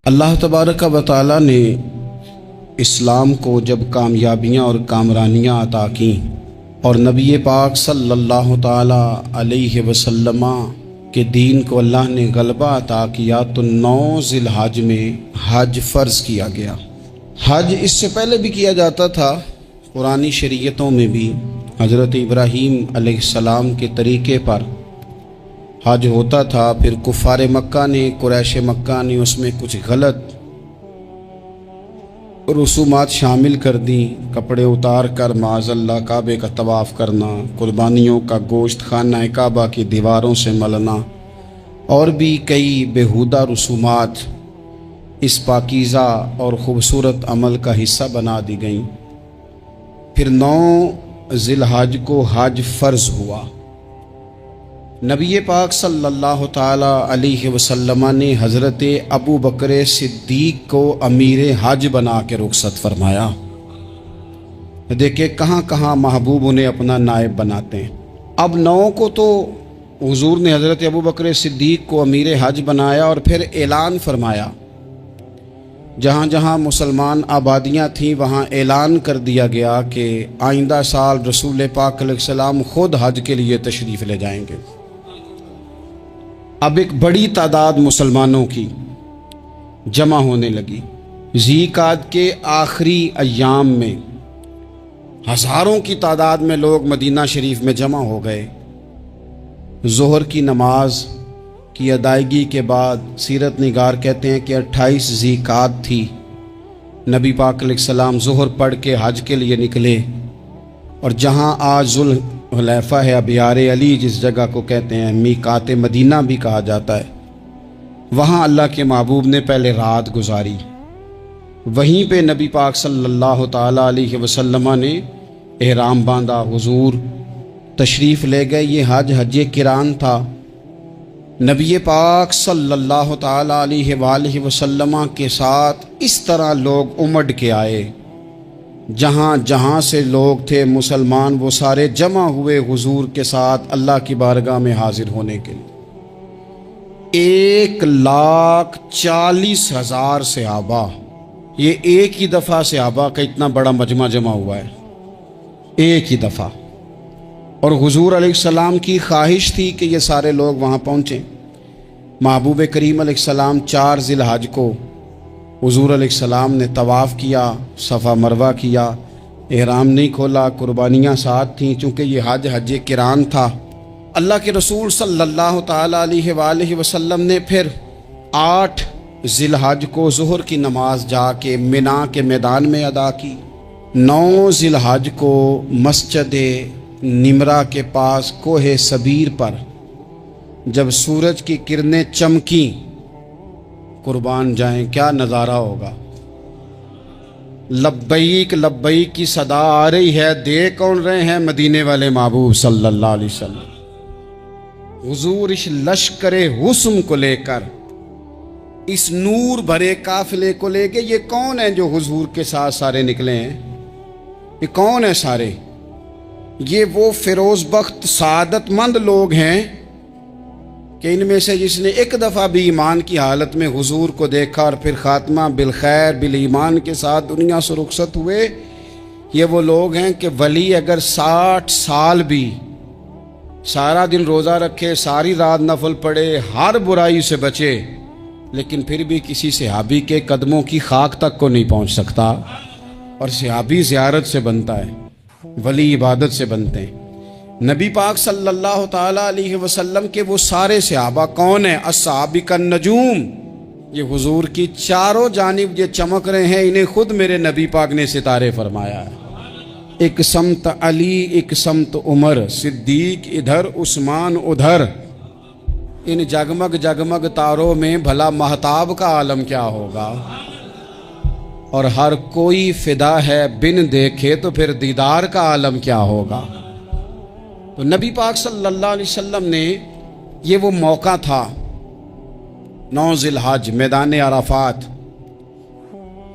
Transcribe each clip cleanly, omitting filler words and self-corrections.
اللہ تبارک و تعالی نے اسلام کو جب کامیابیاں اور کامرانیاں عطا کیں اور نبی پاک صلی اللہ تعالی علیہ وسلم کے دین کو اللہ نے غلبہ عطا کیا تو 9 ذی الحج میں حج فرض کیا گیا۔ حج اس سے پہلے بھی کیا جاتا تھا، قرآنی شریعتوں میں بھی حضرت ابراہیم علیہ السلام کے طریقے پر حج ہوتا تھا، پھر کفار مکہ نے، قریش مکہ نے اس میں کچھ غلط رسومات شامل کر دیں، کپڑے اتار کر معاذ اللہ کعبے کا طواف کرنا، قربانیوں کا گوشت خانہ کعبہ کی دیواروں سے ملنا اور بھی کئی بیہودہ رسومات اس پاکیزہ اور خوبصورت عمل کا حصہ بنا دی گئیں۔ پھر 9 ذی الحج کو حج فرض ہوا۔ نبی پاک صلی اللہ تعالی علیہ وسلم نے حضرت ابو بکر صدیق کو امیر حج بنا کے رخصت فرمایا۔ دیکھیں کہاں کہاں محبوب انہیں اپنا نائب بناتے ہیں۔ اب 9 کو تو حضور نے حضرت ابو بکر صدیق کو امیر حج بنایا اور پھر اعلان فرمایا، جہاں جہاں مسلمان آبادیاں تھیں وہاں اعلان کر دیا گیا کہ آئندہ سال رسول پاک علیہ السلام خود حج کے لیے تشریف لے جائیں گے۔ اب ایک بڑی تعداد مسلمانوں کی جمع ہونے لگی۔ ذی القعدہ کے آخری ایام میں ہزاروں کی تعداد میں لوگ مدینہ شریف میں جمع ہو گئے۔ ظہر کی نماز کی ادائیگی کے بعد سیرت نگار کہتے ہیں کہ 28 ذی القعدہ تھی، نبی پاک علیہ السلام ظہر پڑھ کے حج کے لیے نکلے، اور جہاں آج ذوالحلیفہ ہے، ابیار علی جس جگہ کو کہتے ہیں، میقات مدینہ بھی کہا جاتا ہے، وہاں اللہ کے محبوب نے پہلے رات گزاری۔ وہیں پہ نبی پاک صلی اللہ تعالی علیہ وسلم نے احرام باندھا، حضور تشریف لے گئے۔ یہ حج قران تھا۔ نبی پاک صلی اللہ تعالی علیہ وآلہ وسلم کے ساتھ اس طرح لوگ امڑ کے آئے، جہاں جہاں سے لوگ تھے مسلمان وہ سارے جمع ہوئے حضور کے ساتھ اللہ کی بارگاہ میں حاضر ہونے کے لیے۔ 1,40,000 صحابہ، یہ ایک ہی دفعہ صحابہ کا اتنا بڑا مجمع جمع ہوا ہے، ایک ہی دفعہ۔ اور حضور علیہ السلام کی خواہش تھی کہ یہ سارے لوگ وہاں پہنچیں۔ محبوب کریم علیہ السلام 4 ذی الحج کو حضور علیہ السلام نے طواف کیا، صفا مروہ کیا، احرام نہیں کھولا، قربانیاں ساتھ تھیں، چونکہ یہ حج قران تھا۔ اللہ کے رسول صلی اللہ تعالی علیہ وآلہ وسلم نے پھر 8 ذی الحج کو ظہر کی نماز جا کے منا کے میدان میں ادا کی۔ 9 ذی الحج کو مسجد نمرہ کے پاس کوہ صبیر پر جب سورج کی کرنیں چمکیں، قربان جائیں کیا نظارہ ہوگا۔ لبیک لبیک کی صدا آ رہی ہے، دے کون رہے ہیں؟ مدینے والے محبوب صلی اللہ علیہ وسلم۔ حضور اس لشکر حسن کو لے کر، اس نور بھرے قافلے کو لے کے، یہ کون ہیں جو حضور کے ساتھ سارے نکلے ہیں؟ یہ کون ہیں سارے؟ یہ وہ فیروز بخت سعادت مند لوگ ہیں کہ ان میں سے جس نے ایک دفعہ بھی ایمان کی حالت میں حضور کو دیکھا اور پھر خاتمہ بالخیر بالایمان کے ساتھ دنیا سے رخصت ہوئے، یہ وہ لوگ ہیں کہ ولی اگر 60 سال بھی سارا دن روزہ رکھے، ساری رات نفل پڑھے، ہر برائی سے بچے، لیکن پھر بھی کسی صحابی کے قدموں کی خاک تک کو نہیں پہنچ سکتا۔ اور صحابی زیارت سے بنتا ہے، ولی عبادت سے بنتے ہیں۔ نبی پاک صلی اللہ تعالی علیہ وسلم کے وہ سارے صحابہ کون ہیں؟ السابق النجوم، یہ حضور کی چاروں جانب یہ چمک رہے ہیں، انہیں خود میرے نبی پاک نے ستارے فرمایا ہے۔ ایک سمت علی، ایک سمت عمر، صدیق ادھر، عثمان ادھر۔ ان جگمگ جگمگ تاروں میں بھلا مہتاب کا عالم کیا ہوگا؟ اور ہر کوئی فدا ہے بن دیکھے تو پھر دیدار کا عالم کیا ہوگا؟ تو نبی پاک صلی اللہ علیہ وسلم نے یہ وہ موقع تھا، 9 ذی الحج میدان عرفات،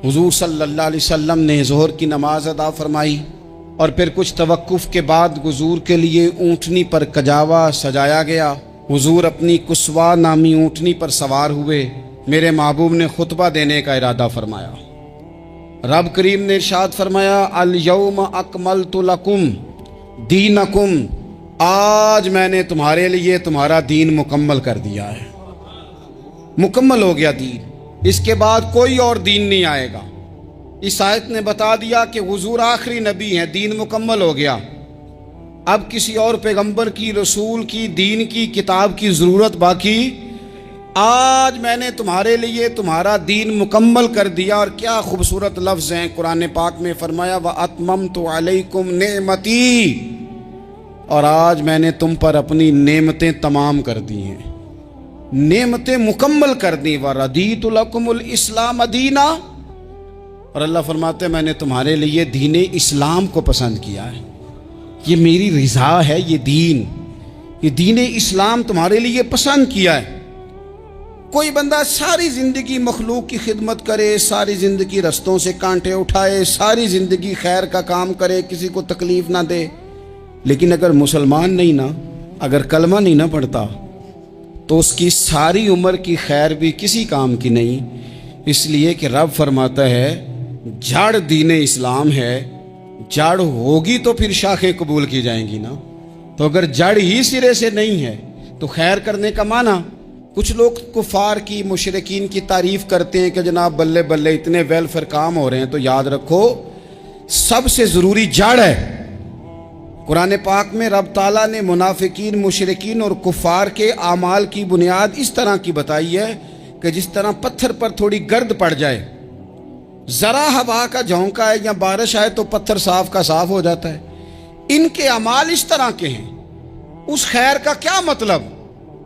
حضور صلی اللہ علیہ وسلم نے ظہر کی نماز ادا فرمائی اور پھر کچھ توقف کے بعد حضور کے لیے اونٹنی پر کجاوا سجایا گیا۔ حضور اپنی کسوا نامی اونٹنی پر سوار ہوئے، میرے محبوب نے خطبہ دینے کا ارادہ فرمایا۔ رب کریم نے ارشاد فرمایا الیوم اکملت لکم دینکم، آج میں نے تمہارے لیے تمہارا دین مکمل کر دیا ہے، مکمل ہو گیا دین، اس کے بعد کوئی اور دین نہیں آئے گا۔ اس آیت نے بتا دیا کہ حضور آخری نبی ہیں، دین مکمل ہو گیا، اب کسی اور پیغمبر کی، رسول کی، دین کی، کتاب کی ضرورت باقی۔ آج میں نے تمہارے لیے تمہارا دین مکمل کر دیا۔ اور کیا خوبصورت لفظ ہیں قرآن پاک میں، فرمایا وَأَتْمَمْتُ عَلَيْكُمْ نِعْمَتِي، اور آج میں نے تم پر اپنی نعمتیں تمام کر دی ہیں، نعمتیں مکمل کر دی۔ وَرَضِيتُ لَكُمُ الْإِسْلَامَ دِينًا، اور اللہ فرماتے ہیں میں نے تمہارے لیے دین اسلام کو پسند کیا ہے، یہ میری رضا ہے، یہ دین اسلام تمہارے لیے پسند کیا ہے۔ کوئی بندہ ساری زندگی مخلوق کی خدمت کرے، ساری زندگی رستوں سے کانٹے اٹھائے، ساری زندگی خیر کا کام کرے، کسی کو تکلیف نہ دے، لیکن اگر مسلمان نہیں نا، اگر کلمہ نہیں نہ پڑھتا، تو اس کی ساری عمر کی خیر بھی کسی کام کی نہیں۔ اس لیے کہ رب فرماتا ہے جڑ دین اسلام ہے، جڑ ہوگی تو پھر شاخیں قبول کی جائیں گی نا، تو اگر جڑ ہی سرے سے نہیں ہے تو خیر کرنے کا معنی۔ کچھ لوگ کفار کی، مشرکین کی تعریف کرتے ہیں کہ جناب بلے بلے اتنے ویلفیئر کام ہو رہے ہیں، تو یاد رکھو سب سے ضروری جڑ ہے۔ قرآن پاک میں رب تعالیٰ نے منافقین، مشرکین اور کفار کے اعمال کی بنیاد اس طرح کی بتائی ہے کہ جس طرح پتھر پر تھوڑی گرد پڑ جائے، ذرا ہوا کا جھونکا ہے یا بارش آئے تو پتھر صاف کا صاف ہو جاتا ہے۔ ان کے اعمال اس طرح کے ہیں۔ اس خیر کا کیا مطلب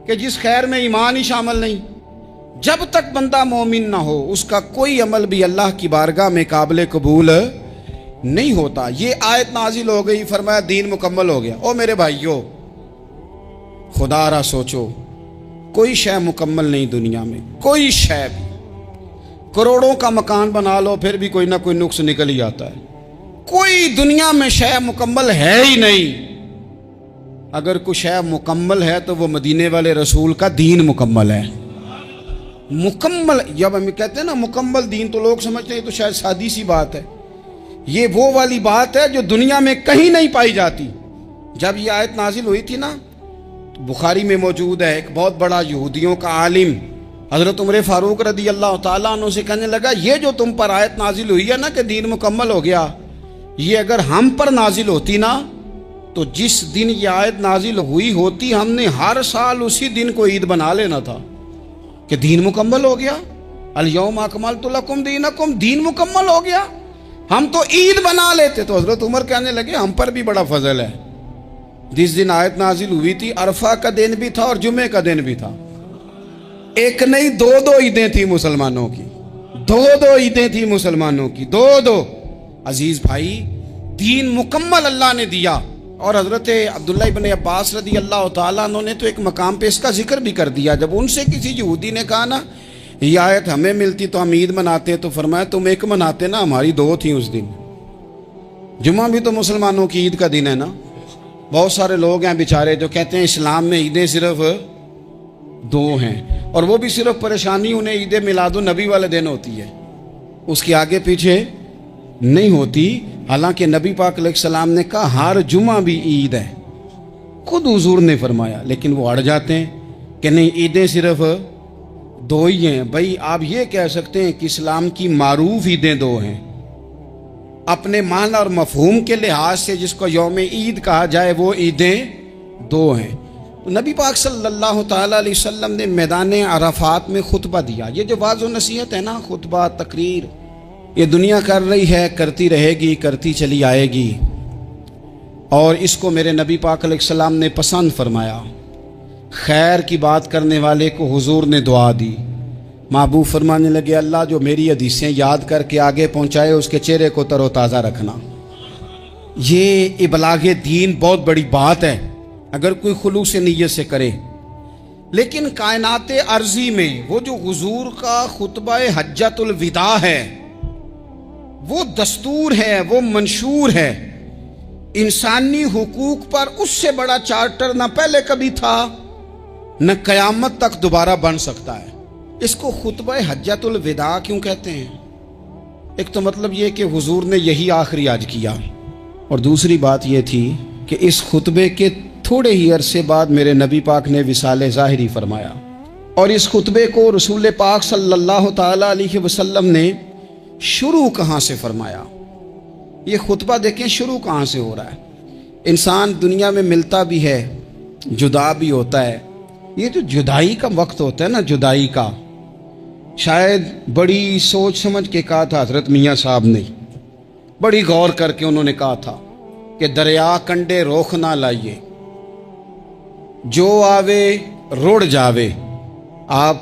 کہ جس خیر میں ایمان ہی شامل نہیں؟ جب تک بندہ مومن نہ ہو اس کا کوئی عمل بھی اللہ کی بارگاہ میں قابل قبول نہیں ہوتا۔ یہ آیت نازل ہو گئی، فرمایا دین مکمل ہو گیا۔ او میرے بھائیو، خدا را سوچو، کوئی شے مکمل نہیں دنیا میں، کوئی شے بھی۔ کروڑوں کا مکان بنا لو پھر بھی کوئی نہ کوئی نقص نکل ہی آتا ہے۔ کوئی دنیا میں شے مکمل ہے ہی نہیں۔ اگر کوئی شے مکمل ہے تو وہ مدینے والے رسول کا دین مکمل ہے۔ مکمل، جب ہم کہتے ہیں نا مکمل دین، تو لوگ سمجھتے ہیں تو شاید سادی سی بات ہے۔ یہ وہ والی بات ہے جو دنیا میں کہیں نہیں پائی جاتی۔ جب یہ آیت نازل ہوئی تھی نا، تو بخاری میں موجود ہے، ایک بہت بڑا یہودیوں کا عالم حضرت عمر فاروق رضی اللہ تعالیٰ عنہ سے کہنے لگا یہ جو تم پر آیت نازل ہوئی ہے نا کہ دین مکمل ہو گیا، یہ اگر ہم پر نازل ہوتی نا تو جس دن یہ آیت نازل ہوئی ہوتی ہم نے ہر سال اسی دن کو عید بنا لینا تھا کہ دین مکمل ہو گیا۔ الیوم اکملت لکم دینکم، دین مکمل ہو گیا، ہم تو عید بنا لیتے۔ تو حضرت عمر کہنے لگے ہم پر بھی بڑا فضل ہے، جس دن آیت نازل ہوئی تھی عرفہ کا دن بھی تھا اور جمعے کا دن بھی تھا، ایک نہیں دو عیدیں تھی مسلمانوں کی، دو عیدیں تھی مسلمانوں کی، دو۔ عزیز بھائی، دین مکمل اللہ نے دیا۔ اور حضرت عبداللہ ابن عباس رضی اللہ تعالیٰ عنہ نے تو ایک مقام پہ اس کا ذکر بھی کر دیا، جب ان سے کسی یہودی نے کہا نا یہ آیت ہمیں ملتی تو ہم عید مناتے، تو فرمایا تم ایک مناتے نا، ہماری دو تھیں اس دن۔ جمعہ بھی تو مسلمانوں کی عید کا دن ہے نا۔ بہت سارے لوگ ہیں بیچارے جو کہتے ہیں اسلام میں عیدیں صرف دو ہیں، اور وہ بھی صرف پریشانی انہیں عید میلاد النبی والے دن ہوتی ہے، اس کے آگے پیچھے نہیں ہوتی۔ حالانکہ نبی پاک علیہ السلام نے کہا ہر جمعہ بھی عید ہے، خود حضور نے فرمایا، لیکن وہ اڑ جاتے ہیں کہ نہیں عیدیں صرف دو ہی ہیں۔ بھائی آپ یہ کہہ سکتے ہیں کہ اسلام کی معروف عیدیں دو ہیں، اپنے معنی اور مفہوم کے لحاظ سے جس کو یوم عید کہا جائے وہ عیدیں دو ہیں۔ نبی پاک صلی اللہ تعالیٰ علیہ وسلم نے میدان عرفات میں خطبہ دیا۔ یہ جو واعظ و نصیحت ہے نا، خطبہ، تقریر، یہ دنیا کر رہی ہے، کرتی رہے گی، کرتی چلی آئے گی، اور اس کو میرے نبی پاک علیہ السلام نے پسند فرمایا۔ خیر کی بات کرنے والے کو حضور نے دعا دی۔ محبوب فرمانے لگے اللہ جو میری حدیثیں یاد کر کے آگے پہنچائے اس کے چہرے کو تر و تازہ رکھنا۔ یہ ابلاغ دین بہت بڑی بات ہے اگر کوئی خلوص نیت سے کرے۔ لیکن کائنات ارضی میں وہ جو حضور کا خطبہ حجۃ الوداع ہے، وہ دستور ہے، وہ منشور ہے۔ انسانی حقوق پر اس سے بڑا چارٹر نہ پہلے کبھی تھا نہ قیامت تک دوبارہ بن سکتا ہے۔ اس کو خطبہ حجۃ الوداع کیوں کہتے ہیں؟ ایک تو مطلب یہ کہ حضور نے یہی آخری حج کیا، اور دوسری بات یہ تھی کہ اس خطبے کے تھوڑے ہی عرصے بعد میرے نبی پاک نے وصال ظاہری فرمایا، اور اس خطبے کو رسول پاک صلی اللہ تعالیٰ علیہ وسلم نے شروع کہاں سے فرمایا؟ یہ خطبہ دیکھیں شروع کہاں سے ہو رہا ہے۔ انسان دنیا میں ملتا بھی ہے، جدا بھی ہوتا ہے، یہ جو جدائی کا وقت ہوتا ہے نا، جدائی کا، شاید بڑی سوچ سمجھ کے کہا تھا حضرت میاں صاحب نے، بڑی غور کر کے انہوں نے کہا تھا کہ دریا کنڈے روخ نہ لائیے، جو آوے رڑ جاوے۔ آپ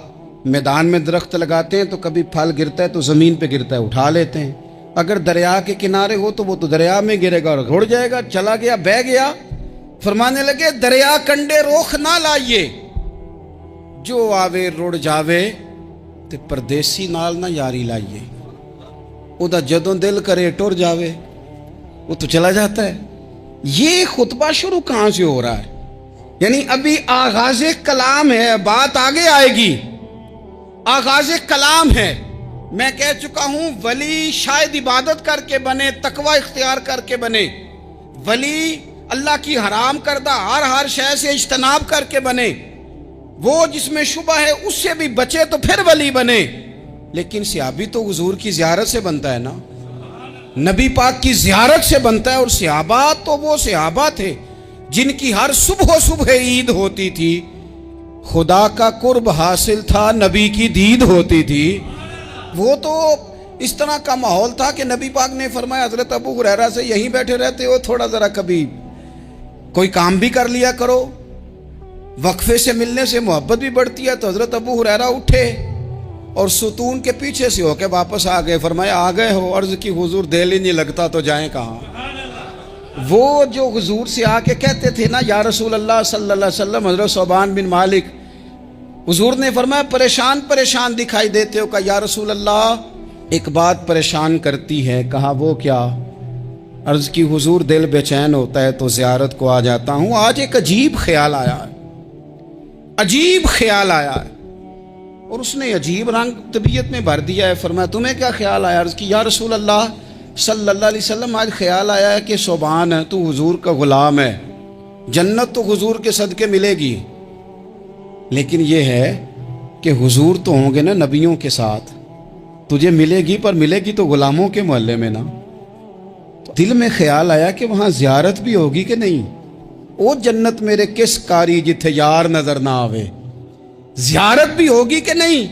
میدان میں درخت لگاتے ہیں تو کبھی پھل گرتا ہے تو زمین پہ گرتا ہے، اٹھا لیتے ہیں، اگر دریا کے کنارے ہو تو وہ تو دریا میں گرے گا اور رڑ جائے گا، چلا گیا، بہہ گیا۔ فرمانے لگے دریا کنڈے روخ نہ لائیے، جو آوے رڑ جاوے، تے پردیسی نال نہ یاری لائیے، او دا جدوں دل کرے ٹر جاوے، وہ تو چلا جاتا ہے۔ یہ خطبہ شروع کہاں سے ہو رہا ہے؟ یعنی ابھی آغاز کلام ہے، بات آگے آئے گی، آغاز کلام ہے۔ میں کہہ چکا ہوں ولی شاید عبادت کر کے بنے، تقوی اختیار کر کے بنے، ولی اللہ کی حرام کردہ ہر شے سے اجتناب کر کے بنے، وہ جس میں شبہ ہے اس سے بھی بچے تو پھر ولی بنے۔ لیکن صحابی تو حضور کی زیارت سے بنتا ہے نا، نبی پاک کی زیارت سے بنتا ہے، اور صحابہ تو وہ صحابہ تھے جن کی ہر صبح عید ہوتی تھی، خدا کا قرب حاصل تھا، نبی کی دید ہوتی تھی۔ وہ تو اس طرح کا ماحول تھا کہ نبی پاک نے فرمایا حضرت ابو ہریرہ سے یہیں بیٹھے رہتے ہو، تھوڑا ذرا کبھی کوئی کام بھی کر لیا کرو، وقفے سے ملنے سے محبت بھی بڑھتی ہے۔ تو حضرت ابو ہریرہ اٹھے اور ستون کے پیچھے سے ہو کے واپس آ گئے، فرمایا آ گئے ہو؟ عرض کی حضور دل ہی نہیں لگتا تو جائیں کہاں؟ وہ جو حضور سے آ کے کہتے تھے نا یا رسول اللہ صلی اللہ علیہ وسلم، حضرت صوبان بن مالک، حضور نے فرمایا پریشان دکھائی دیتے ہو؟ کہا یا رسول اللہ ایک بات پریشان کرتی ہے۔ کہا وہ کیا؟ عرض کی حضور دل بے چین ہوتا ہے تو زیارت کو آ جاتا ہوں، آج ایک عجیب خیال آیا ہے، عجیب خیال آیا ہے، اور اس نے عجیب رنگ طبیعت میں بھر دیا ہے۔ فرمایا تمہیں کیا خیال آیا؟ عرض کی یا رسول اللہ صلی اللہ علیہ وسلم آج خیال آیا ہے کہ صوبان ہے، تو حضور کا غلام ہے، جنت تو حضور کے صدقے ملے گی، لیکن یہ ہے کہ حضور تو ہوں گے نا نبیوں کے ساتھ، تجھے ملے گی پر ملے گی تو غلاموں کے محلے میں نا۔ دل میں خیال آیا کہ وہاں زیارت بھی ہوگی کہ نہیں؟ او جنت میرے کس کاری جتھے یار نظر نہ آوے، زیارت بھی ہوگی کہ نہیں؟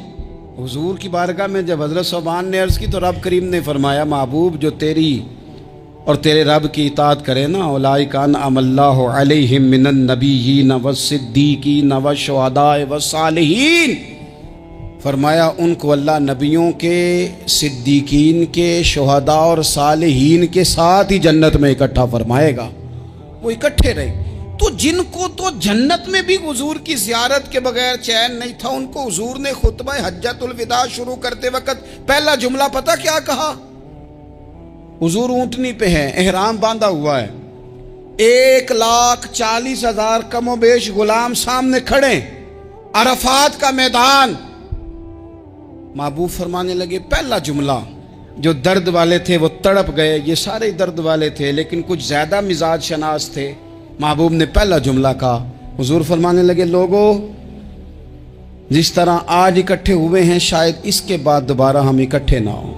حضور کی بارگاہ میں جب حضرت صوبان نے عرض کی تو رب کریم نے فرمایا محبوب جو تیری اور تیرے رب کی اطاعت کرے نا، اولئک انعم اللہ علیہم من النبیین والصدیقین والشہداء والصالحین، فرمایا ان کو اللہ نبیوں کے، صدیقین کے، شہداء اور صالحین کے ساتھ ہی جنت میں اکٹھا فرمائے گا، وہ اکٹھے رہے۔ تو جن کو تو جنت میں بھی حضور کی زیارت کے بغیر چین نہیں تھا، ان کو حضور نے خطبہ حجۃ الوداع شروع کرتے وقت پہلا جملہ پتہ کیا کہا؟ حضور اونٹنی پہ ہے، احرام باندھا ہوا ہے، 1,40,000 کم و بیش غلام سامنے کھڑے، عرفات کا میدان۔ محبوب فرمانے لگے پہلا جملہ، جو درد والے تھے وہ تڑپ گئے، یہ سارے درد والے تھے لیکن کچھ زیادہ مزاج شناس تھے۔ محبوب نے پہلا جملہ کہا، حضور فرمانے لگے لوگو جس طرح آج اکٹھے ہوئے ہیں شاید اس کے بعد دوبارہ ہم اکٹھے نہ ہوں۔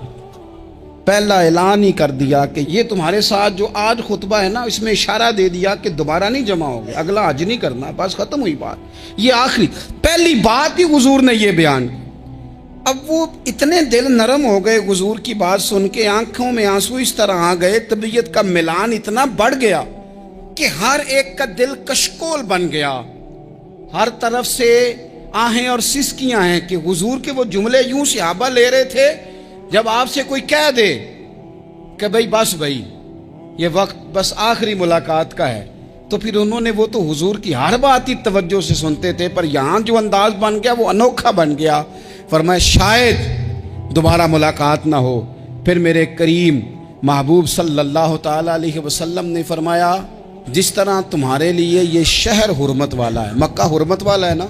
پہلا اعلان ہی کر دیا کہ یہ تمہارے ساتھ جو آج خطبہ ہے نا، اس میں اشارہ دے دیا کہ دوبارہ نہیں جمع ہوگے، اگلا حج نہیں کرنا، بس ختم ہوئی بات، یہ آخری پہلی بات ہی حضور نے یہ بیان کی۔ اب وہ اتنے دل نرم ہو گئے حضور کی بات سن کے، آنکھوں میں آنسو اس طرح آ گئے، طبیعت کا ملان اتنا بڑھ گیا کہ ہر ایک کا دل کشکول بن گیا، ہر طرف سے آہیں اور سسکیاں ہیں کہ حضور کے وہ جملے یوں صحابہ لے رہے تھے جب آپ سے کوئی کہہ دے کہ بھائی یہ وقت بس آخری ملاقات کا ہے، تو پھر انہوں نے وہ تو حضور کی ہر بات ہی توجہ سے سنتے تھے، پر یہاں جو انداز بن گیا وہ انوکھا بن گیا۔ فرمایا شاید دوبارہ ملاقات نہ ہو۔ پھر میرے کریم محبوب صلی اللہ تعالیٰ علیہ وسلم نے فرمایا جس طرح تمہارے لیے یہ شہر حرمت والا ہے، مکہ حرمت والا ہے نا،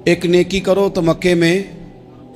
ایک نیکی کرو تو مکے میں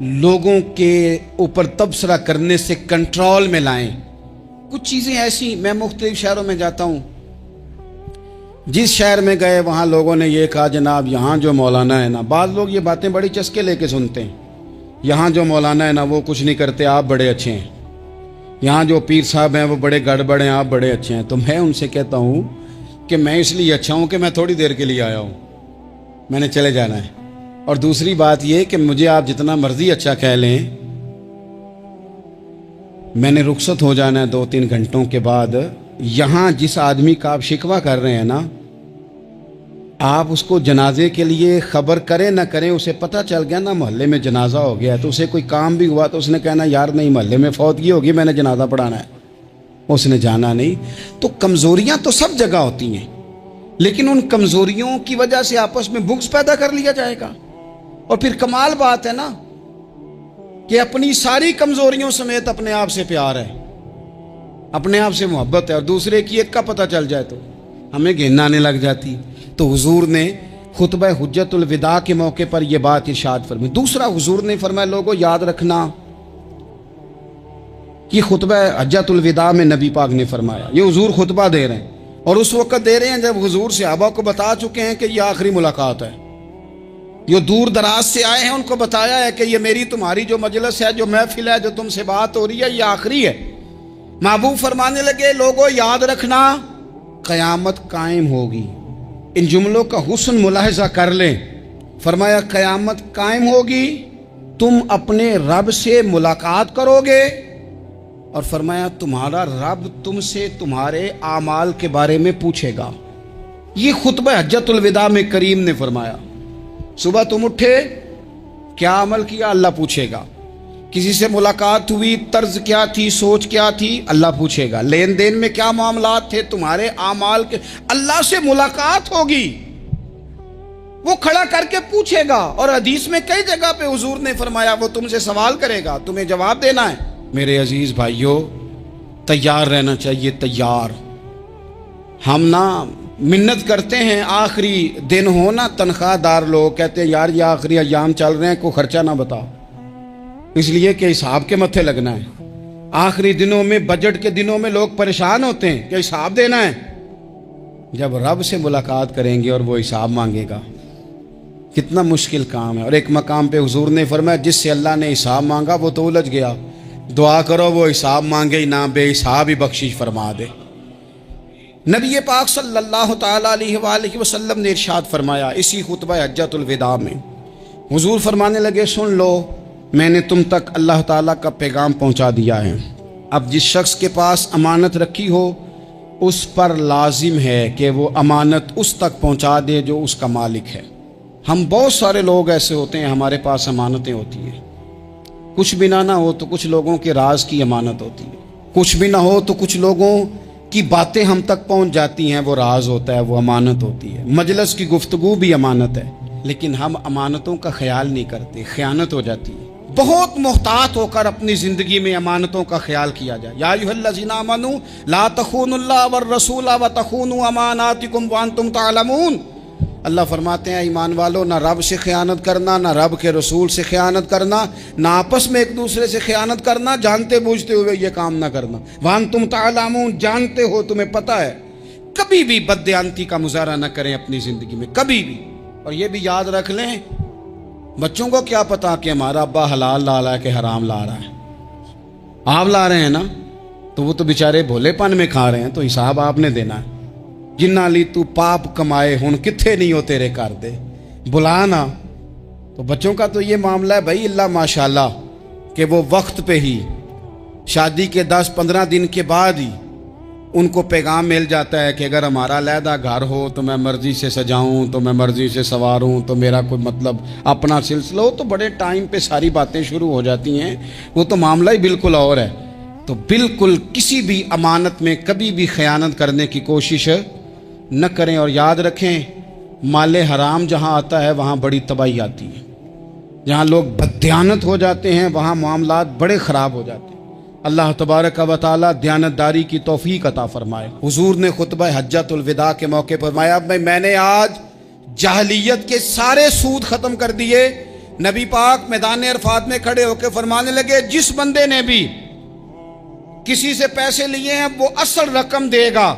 لوگوں کے اوپر تبصرہ کرنے سے کنٹرول میں لائیں۔ کچھ چیزیں ایسی، میں مختلف شہروں میں جاتا ہوں، جس شہر میں گئے وہاں لوگوں نے یہ کہا جناب یہاں جو مولانا ہے نا، بعض لوگ یہ باتیں بڑی چسکے لے کے سنتے ہیں، یہاں جو مولانا ہے نا وہ کچھ نہیں کرتے، آپ بڑے اچھے ہیں، یہاں جو پیر صاحب ہیں وہ بڑے گڑبڑ ہیں، آپ بڑے اچھے ہیں۔ تو میں ان سے کہتا ہوں کہ میں اس لیے اچھا ہوں کہ میں تھوڑی دیر کے لیے آیا ہوں، میں نے چلے جانا ہے۔ اور دوسری بات یہ کہ مجھے آپ جتنا مرضی اچھا کہہ لیں، میں نے رخصت ہو جانا ہے 2-3 گھنٹوں کے بعد۔ یہاں جس آدمی کا آپ شکوہ کر رہے ہیں نا، آپ اس کو جنازے کے لیے خبر کریں نہ کریں، اسے پتہ چل گیا نا محلے میں جنازہ ہو گیا، تو اسے کوئی کام بھی ہوا تو اس نے کہنا یار نہیں محلے میں فوتگی ہوگی، میں نے جنازہ پڑھانا ہے، اس نے جانا نہیں۔ تو کمزوریاں تو سب جگہ ہوتی ہیں، لیکن ان کمزوریوں کی وجہ سے آپس میں بغض پیدا کر لیا جائے گا۔ اور پھر کمال بات ہے نا کہ اپنی ساری کمزوریوں سمیت اپنے آپ سے پیار ہے، اپنے آپ سے محبت ہے، اور دوسرے کی ایک کا پتہ چل جائے تو ہمیں گھن آنے لگ جاتی۔ تو حضور نے خطبہ حجت الوداع کے موقع پر یہ بات ارشاد فرمائی۔ دوسرا حضور نے فرمایا لوگوں یاد رکھنا، یہ خطبہ حجت الوداع میں نبی پاک نے فرمایا، یہ حضور خطبہ دے رہے ہیں، اور اس وقت دے رہے ہیں جب حضور صحابہ کو بتا چکے ہیں کہ یہ آخری ملاقات ہے۔ جو دور دراز سے آئے ہیں ان کو بتایا ہے کہ یہ میری تمہاری جو مجلس ہے، جو محفل ہے، جو تم سے بات ہو رہی ہے، یہ آخری ہے۔ محبوب فرمانے لگے لوگوں یاد رکھنا قیامت قائم ہوگی۔ ان جملوں کا حسن ملاحظہ کر لیں۔ فرمایا قیامت قائم ہوگی، تم اپنے رب سے ملاقات کرو گے، اور فرمایا تمہارا رب تم سے تمہارے اعمال کے بارے میں پوچھے گا۔ یہ خطبہ حجت الوداع میں کریم نے فرمایا۔ صبح تم اٹھے، کیا عمل کیا، اللہ پوچھے گا۔ کسی سے ملاقات ہوئی، طرز کیا تھی، سوچ کیا تھی، اللہ پوچھے گا۔ لین دین میں کیا معاملات تھے، تمہارے اعمال کے، اللہ سے ملاقات ہوگی، وہ کھڑا کر کے پوچھے گا۔ اور حدیث میں کئی جگہ پہ حضور نے فرمایا وہ تم سے سوال کرے گا، تمہیں جواب دینا ہے۔ میرے عزیز بھائیوں، تیار رہنا چاہیے، تیار۔ ہم نا منت کرتے ہیں آخری دن ہو نا، تنخواہ دار لوگ کہتے ہیں یار یہ آخری ایام چل رہے ہیں، کوئی خرچہ نہ بتا، اس لیے کہ حساب کے متھے لگنا ہے۔ آخری دنوں میں، بجٹ کے دنوں میں لوگ پریشان ہوتے ہیں کہ حساب دینا ہے۔ جب رب سے ملاقات کریں گے اور وہ حساب مانگے گا، کتنا مشکل کام ہے۔ اور ایک مقام پہ حضور نے فرمایا جس سے اللہ نے حساب مانگا وہ تو الجھ گیا، دعا کرو وہ حساب مانگے ہی نہ، بے حساب ہی بخشش فرما دے۔ نبی پاک صلی اللہ تعالیٰ علیہ وآلہ وسلم نے ارشاد فرمایا اسی خطبہ حجت الوداع میں، حضور فرمانے لگے سن لو، میں نے تم تک اللہ تعالیٰ کا پیغام پہنچا دیا ہے۔ اب جس شخص کے پاس امانت رکھی ہو اس پر لازم ہے کہ وہ امانت اس تک پہنچا دے جو اس کا مالک ہے۔ ہم بہت سارے لوگ ایسے ہوتے ہیں، ہمارے پاس امانتیں ہوتی ہیں، کچھ بھی نہ ہو تو کچھ لوگوں کے راز کی امانت ہوتی ہے، کچھ بھی نہ ہو تو کچھ لوگوں کی باتیں ہم تک پہنچ جاتی ہیں، وہ راز ہوتا ہے، وہ امانت ہوتی ہے۔ مجلس کی گفتگو بھی امانت ہے، لیکن ہم امانتوں کا خیال نہیں کرتے، خیانت ہو جاتی ہے۔ بہت محتاط ہو کر اپنی زندگی میں امانتوں کا خیال کیا جائے۔ یا ایھا الذین آمنوا لا تخونوا اللہ والرسول وتخونوا اماناتکم وانتم تعلمون۔ اللہ فرماتے ہیں ایمان والو، نہ رب سے خیانت کرنا، نہ رب کے رسول سے خیانت کرنا، نہ آپس میں ایک دوسرے سے خیانت کرنا، جانتے بوجھتے ہوئے یہ کام نہ کرنا۔ وانتم تعلمون، جانتے ہو، تمہیں پتہ ہے۔ کبھی بھی بددیانتی کا مظاہرہ نہ کریں اپنی زندگی میں، کبھی بھی۔ اور یہ بھی یاد رکھ لیں، بچوں کو کیا پتا کہ ہمارا ابا حلال لا رہا ہے کہ حرام لا رہا ہے، آپ لا رہے ہیں نا، تو وہ تو بیچارے بھولے پن میں کھا رہے ہیں، تو حساب آپ نے دینا ہے۔ جنہ لی تو پاپ کمائے ہن کتھے نہیں ہو تیرے کر دے، بلانا۔ تو بچوں کا تو یہ معاملہ ہے بھائی، اللہ ماشاءاللہ کہ وہ وقت پہ ہی، شادی کے 10-15 دن کے بعد ہی ان کو پیغام مل جاتا ہے کہ اگر ہمارا علیحدہ گھر ہو تو میں مرضی سے سجاؤں، تو میں مرضی سے سنواروں، تو میرا کوئی مطلب اپنا سلسلہ ہو، تو بڑے ٹائم پہ ساری باتیں شروع ہو جاتی ہیں، وہ تو معاملہ ہی بالکل اور ہے۔ تو بالکل کسی بھی امانت میں کبھی بھی خیانت کرنے کی کوشش نہ کریں، اور یاد رکھیں مال حرام جہاں آتا ہے وہاں بڑی تباہی آتی ہے، جہاں لوگ بددیانت ہو جاتے ہیں وہاں معاملات بڑے خراب ہو جاتے ہیں۔ اللہ تبارک و تعالیٰ دیانتداری کی توفیق عطا فرمائے۔ حضور نے خطبہ حجت الوداع کے موقع پر فرمایا میں نے آج جاہلیت کے سارے سود ختم کر دیے، نبی پاک میدان عرفات میں کھڑے ہو کے فرمانے لگے جس بندے نے بھی کسی سے پیسے لیے ہیں وہ اصل رقم دے گا،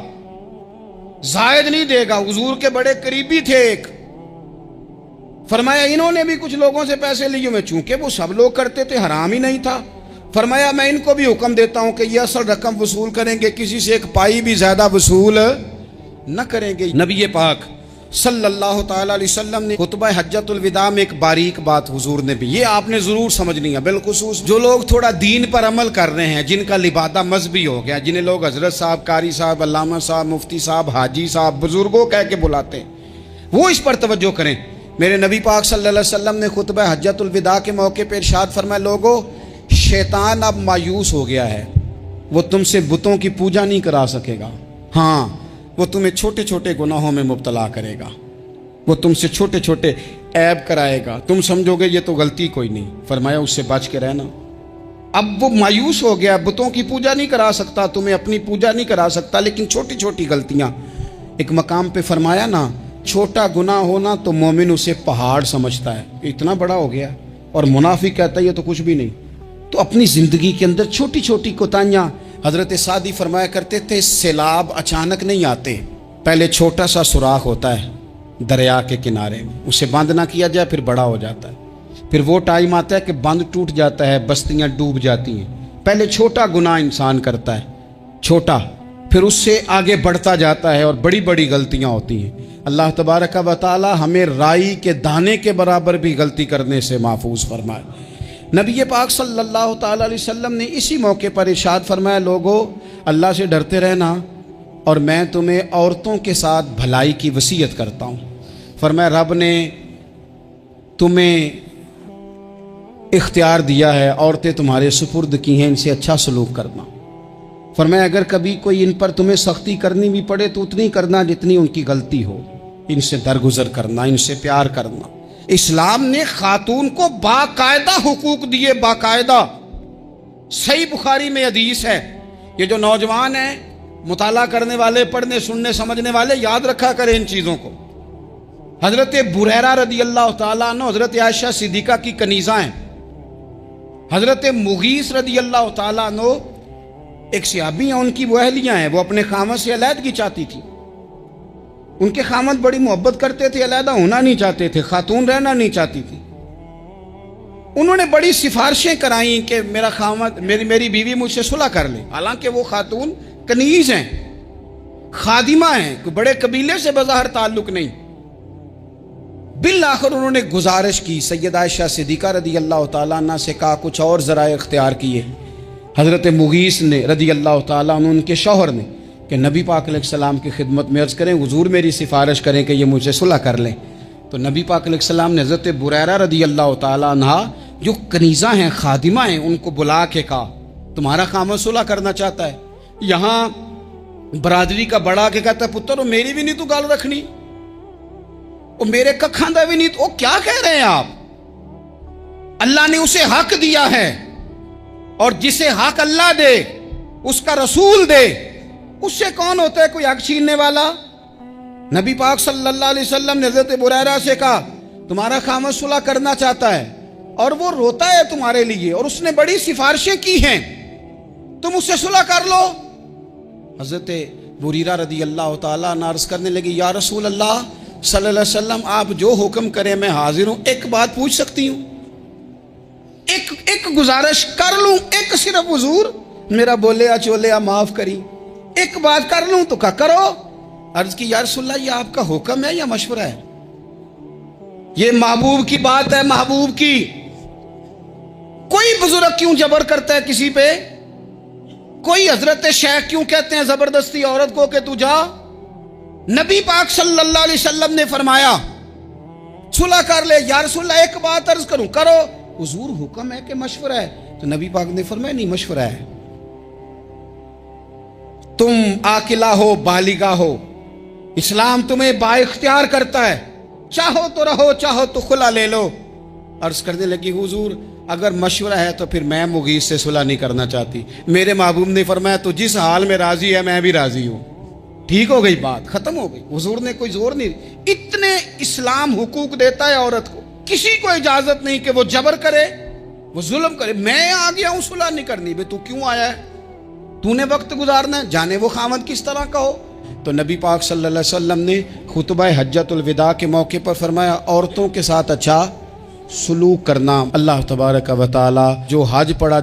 زائد نہیں دے گا۔ حضور کے بڑے قریبی تھے ایک، فرمایا انہوں نے بھی کچھ لوگوں سے پیسے لیے ہوئے، چونکہ وہ سب لوگ کرتے تھے، حرام ہی نہیں تھا۔ فرمایا میں ان کو بھی حکم دیتا ہوں کہ یہ اصل رقم وصول کریں گے، کسی سے ایک پائی بھی زیادہ وصول نہ کریں گے۔ نبی پاک صلی اللہ تعالی علیہ وسلم نے خطبہ حجۃ الوداع میں ایک باریک بات حضور نے بھی، یہ آپ نے ضرور سمجھنی ہے، بالخصوص جو لوگ تھوڑا دین پر عمل کر رہے ہیں، جن کا لبادہ مذہبی ہو گیا، جنہیں لوگ حضرت صاحب، قاری صاحب، علامہ صاحب، مفتی صاحب، حاجی صاحب، بزرگوں کہہ کے بلاتے ہیں، وہ اس پر توجہ کریں۔ میرے نبی پاک صلی اللہ علیہ وسلم نے خطبہ حجۃ الوداع کے موقع پہ ارشاد فرمایا، لوگو شیطان اب مایوس ہو گیا ہے، وہ تم سے بتوں کی پوجا نہیں کرا سکے گا، ہاں وہ تمہیں چھوٹے چھوٹے گناہوں میں مبتلا کرے گا، وہ تم سے چھوٹے چھوٹے عیب کرائے گا، تم سمجھو گے یہ تو غلطی کوئی نہیں، فرمایا اس سے بچ کے رہنا۔ اب وہ مایوس ہو گیا، بتوں کی پوجا نہیں کرا سکتا، تمہیں اپنی پوجا نہیں کرا سکتا، لیکن چھوٹی چھوٹی غلطیاں، ایک مقام پہ فرمایا نا چھوٹا گناہ ہونا تو مومن اسے پہاڑ سمجھتا ہے، اتنا بڑا ہو گیا، اور منافق کہتا ہے یہ تو کچھ بھی نہیں۔ تو اپنی زندگی کے اندر چھوٹی چھوٹی کوتاہیاں، حضرت سعدی فرمایا کرتے تھے سیلاب اچانک نہیں آتے، پہلے چھوٹا سا سوراخ ہوتا ہے دریا کے کنارے میں، اسے بند نہ کیا جائے پھر بڑا ہو جاتا ہے، پھر وہ ٹائم آتا ہے کہ بند ٹوٹ جاتا ہے، بستیاں ڈوب جاتی ہیں۔ پہلے چھوٹا گناہ انسان کرتا ہے، چھوٹا، پھر اس سے آگے بڑھتا جاتا ہے اور بڑی بڑی غلطیاں ہوتی ہیں۔ اللہ تبارک و تعالی ہمیں رائی کے دانے کے برابر بھی غلطی کرنے سے محفوظ فرمائے۔ نبی پاک صلی اللہ تعالی علیہ وسلم نے اسی موقع پر ارشاد فرمایا، لوگو اللہ سے ڈرتے رہنا، اور میں تمہیں عورتوں کے ساتھ بھلائی کی وصیت کرتا ہوں۔ فرمایا رب نے تمہیں اختیار دیا ہے، عورتیں تمہارے سپرد کی ہیں، ان سے اچھا سلوک کرنا۔ فرمایا اگر کبھی کوئی ان پر تمہیں سختی کرنی بھی پڑے تو اتنی کرنا جتنی ان کی غلطی ہو، ان سے درگزر کرنا، ان سے پیار کرنا۔ اسلام نے خاتون کو باقاعدہ حقوق دیے، باقاعدہ۔ صحیح بخاری میں حدیث ہے، یہ جو نوجوان ہیں، مطالعہ کرنے والے، پڑھنے سننے سمجھنے والے، یاد رکھا کریں ان چیزوں کو۔ حضرت بریرہ رضی اللہ تعالیٰ عنہ حضرت عائشہ صدیقہ کی کنیزہ ہیں، حضرت مغیث رضی اللہ تعالیٰ عنہ ایک صحابی ہیں، ان کی وہ اہلیہ ہیں، وہ اپنے خامد سے علیحدگی چاہتی تھی، ان کے خامد بڑی محبت کرتے تھے، علیحدہ ہونا نہیں چاہتے تھے، خاتون رہنا نہیں چاہتی تھی۔ انہوں نے بڑی سفارشیں کرائیں کہ میرا خامد، میری بیوی مجھ سے صلح کر لے، حالانکہ وہ خاتون کنیز ہیں، خادمہ ہیں، کوئی بڑے قبیلے سے بظاہر تعلق نہیں۔ بالآخر انہوں نے گزارش کی، سیدہ عائشہ صدیقہ رضی اللہ تعالیٰ عنہ سے کہا کچھ اور ذرائع اختیار کیے۔ حضرت مغیث نے رضی اللہ تعالیٰ عنہ، ان کے شوہر نے، کہ نبی پاک علیہ السلام کی خدمت میں عرض کریں حضور میری سفارش کریں کہ یہ مجھ سے صلح کر لیں۔ تو نبی پاک علیہ السلام نے حضرت بریرہ رضی اللہ تعالیٰ عنہ جو کنیزہ ہیں، خادمہ ہیں، ان کو بلا کے کہا تمہارا خامد صلح کرنا چاہتا ہے۔ یہاں برادری کا بڑا کے کہتا ہے پتر میری بھی نہیں تو گل رکھنی، وہ میرے ککھاں دا بھی نہیں تو، کیا کہہ رہے ہیں آپ؟ اللہ نے اسے حق دیا ہے، اور جسے حق اللہ دے اس کا رسول دے، اس سے کون ہوتا ہے کوئی حق چھیننے والا؟ نبی پاک صلی اللہ علیہ وسلم نے حضرت بریرہ سے کہا تمہارا خامد صلح کرنا چاہتا ہے اور وہ روتا ہے تمہارے لیے، اور اس نے بڑی سفارشیں کی ہیں، تم اس سے صلح کر لو۔ حضرت بریرہ رضی اللہ تعالیٰ عنہ عرض کرنے لگی یا رسول اللہ صلی اللہ علیہ وسلم آپ جو حکم کریں میں حاضر ہوں، ایک بات پوچھ سکتی ہوں؟ ایک گزارش کر لوں؟ ایک صرف حضور میرا بولیا چولیا معاف کری، ایک بات کر لوں؟ تو کہا کرو۔ عرض کی یا رسول اللہ یہ آپ کا حکم ہے یا مشورہ ہے؟ یہ محبوب کی بات ہے، محبوب کی۔ کوئی بزرگ کیوں جبر کرتا ہے کسی پہ؟ کوئی حضرت شیخ کیوں کہتے ہیں زبردستی عورت کو کہ تو جا؟ نبی پاک صلی اللہ علیہ وسلم نے فرمایا صلح کر لے۔ یا رسول اللہ ایک بات عرض کروں؟ کرو۔ حضور حکم ہے کہ مشورہ ہے؟ تو نبی پاک نے فرمایا نہیں مشورہ ہے، تم عاقلہ ہو، بالغہ ہو، اسلام تمہیں با اختیار کرتا ہے، چاہو تو رہو، چاہو تو خلا لے لو۔ عرض کرنے لگی حضور اگر مشورہ ہے تو پھر میں مغیث سے صلح نہیں کرنا چاہتی۔ میرے محبوب نے فرمایا تو جس حال میں راضی ہے میں بھی راضی ہوں۔ ٹھیک ہو گئی بات، ختم ہو گئی۔ حضور نے کوئی زور نہیں، اتنے اسلام حقوق دیتا ہے عورت کو، کسی کو اجازت نہیں کہ وہ جبر کرے، وہ ظلم کرے۔ میں آ گیا ہوں صلح نہیں کرنی، بے تو کیوں آیا ہے؟ تو نے وقت گزارنا ہے، جانے وہ خاوند کس طرح کا ہو۔ تو نبی پاک صلی اللہ علیہ وسلم نے خطبہ حجۃ الوداع کے موقع پر فرمایا عورتوں کے ساتھ اچھا سلوک کرنا۔ اللہ تبارک و تعالی جو حج پڑھا